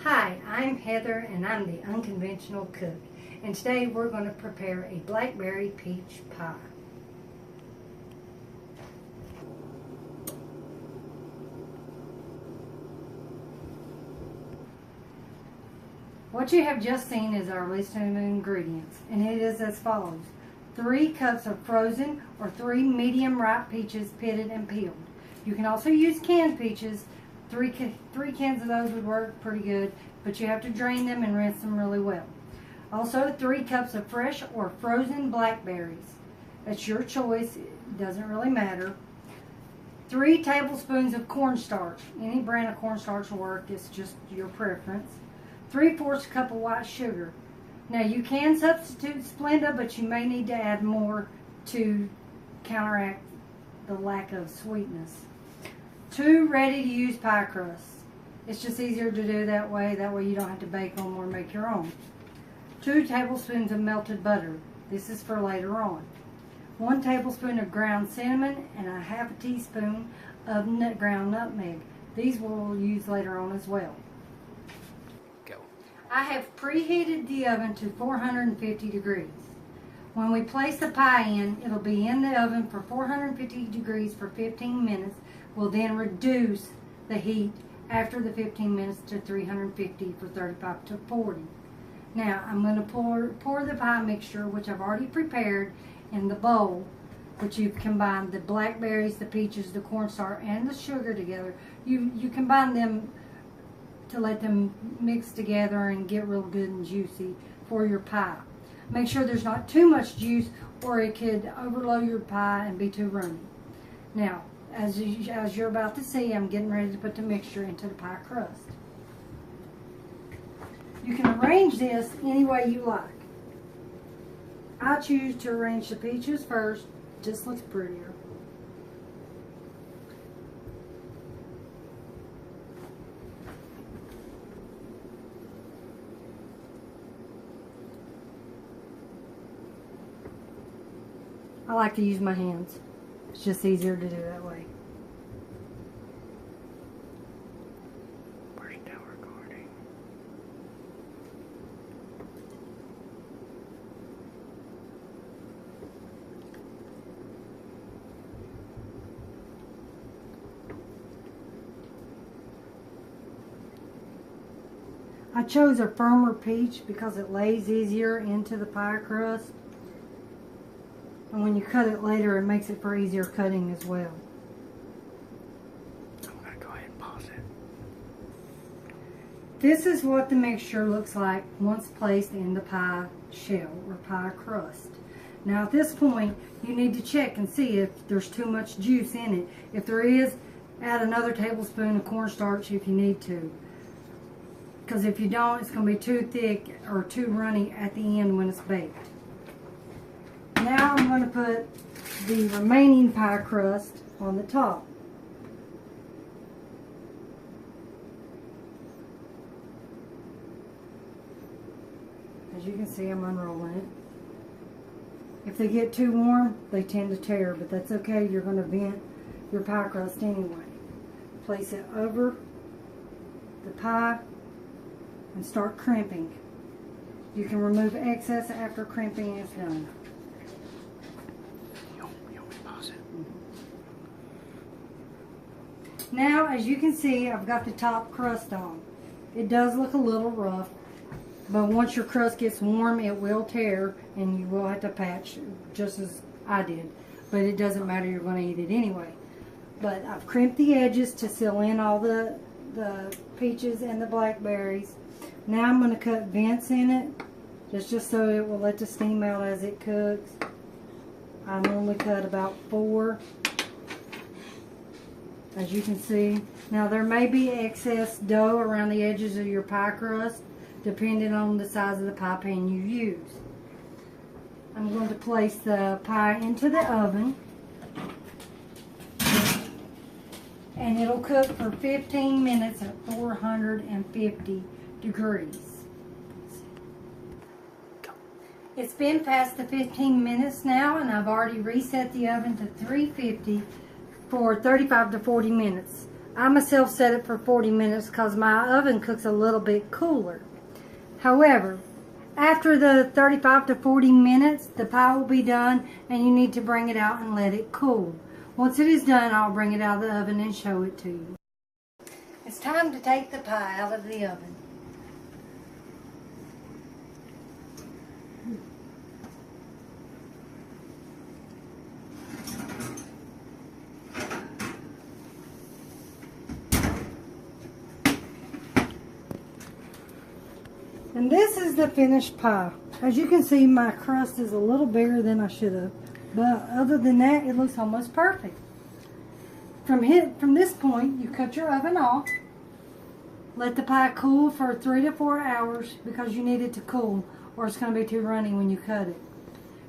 Hi, I'm Heather and I'm the Unconventional Cook, and today we're going to prepare a Blackberry Peach Pie. What you have just seen is our list of ingredients, and it is as follows: 3 cups of frozen or 3 medium ripe peaches, pitted and peeled. You can also use canned peaches. Three cans of those would work pretty good, but you have to drain them and rinse them really well. Also, 3 cups of fresh or frozen blackberries. That's your choice, it doesn't really matter. 3 tablespoons of cornstarch. Any brand of cornstarch will work, it's just your preference. 3/4 cup of white sugar. Now you can substitute Splenda, but you may need to add more to counteract the lack of sweetness. 2 ready-to-use pie crusts. It's just easier to do that way you don't have to bake them or make your own. 2 tablespoons of melted butter. This is for later on. 1 tablespoon of ground cinnamon and a 1/2 teaspoon of ground nutmeg. These we'll use later on as well. Go. I have preheated the oven to 450 degrees. When we place the pie in, it'll be in the oven for 450 degrees for 15 minutes. We'll then reduce the heat after the 15 minutes to 350 for 35 to 40. Now I'm going to pour the pie mixture, which I've already prepared, in the bowl, which you've combined the blackberries, the peaches, the cornstarch, and the sugar together. You combine them to let them mix together and get real good and juicy for your pie. Make sure there's not too much juice or it could overload your pie and be too runny. Now, as you're about to see, I'm getting ready to put the mixture into the pie crust. You can arrange this any way you like. I choose to arrange the peaches first, just looks prettier. I like to use my hands. It's just easier to do that way. We're still recording. I chose a firmer peach because it lays easier into the pie crust. And when you cut it later, it makes it for easier cutting as well. I'm going to go ahead and pause it. This is what the mixture looks like once placed in the pie shell or pie crust. Now at this point, you need to check and see if there's too much juice in it. If there is, add another tablespoon of cornstarch if you need to. Because if you don't, it's going to be too thick or too runny at the end when it's baked. Now I'm going to put the remaining pie crust on the top. As you can see, I'm unrolling it. If they get too warm, they tend to tear, but that's okay. You're going to vent your pie crust anyway. Place it over the pie and start crimping. You can remove excess after crimping is done. Now, as you can see, I've got the top crust on. It does look a little rough, but once your crust gets warm, it will tear, and you will have to patch, just as I did. But it doesn't matter, you're going to eat it anyway. But I've crimped the edges to seal in all the peaches and the blackberries. Now I'm going to cut vents in it, just so it will let the steam out as it cooks. I normally cut about 4. As you can see. Now there may be excess dough around the edges of your pie crust, depending on the size of the pie pan you use. I'm going to place the pie into the oven, and it'll cook for 15 minutes at 450 degrees. It's been past the 15 minutes now, and I've already reset the oven to 350 for 35 to 40 minutes. I myself set it for 40 minutes because my oven cooks a little bit cooler. However, after the 35 to 40 minutes, the pie will be done and you need to bring it out and let it cool. Once it is done, I'll bring it out of the oven and show it to you. It's time to take the pie out of the oven. And this is the finished pie. As you can see, my crust is a little bigger than I should have. But other than that, it looks almost perfect. From this point, you cut your oven off. Let the pie cool for 3 to 4 hours because you need it to cool or it's going to be too runny when you cut it.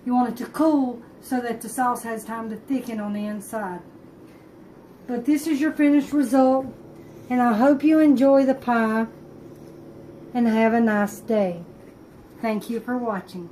You want it to cool so that the sauce has time to thicken on the inside. But this is your finished result, and I hope you enjoy the pie and have a nice day. Thank you for watching.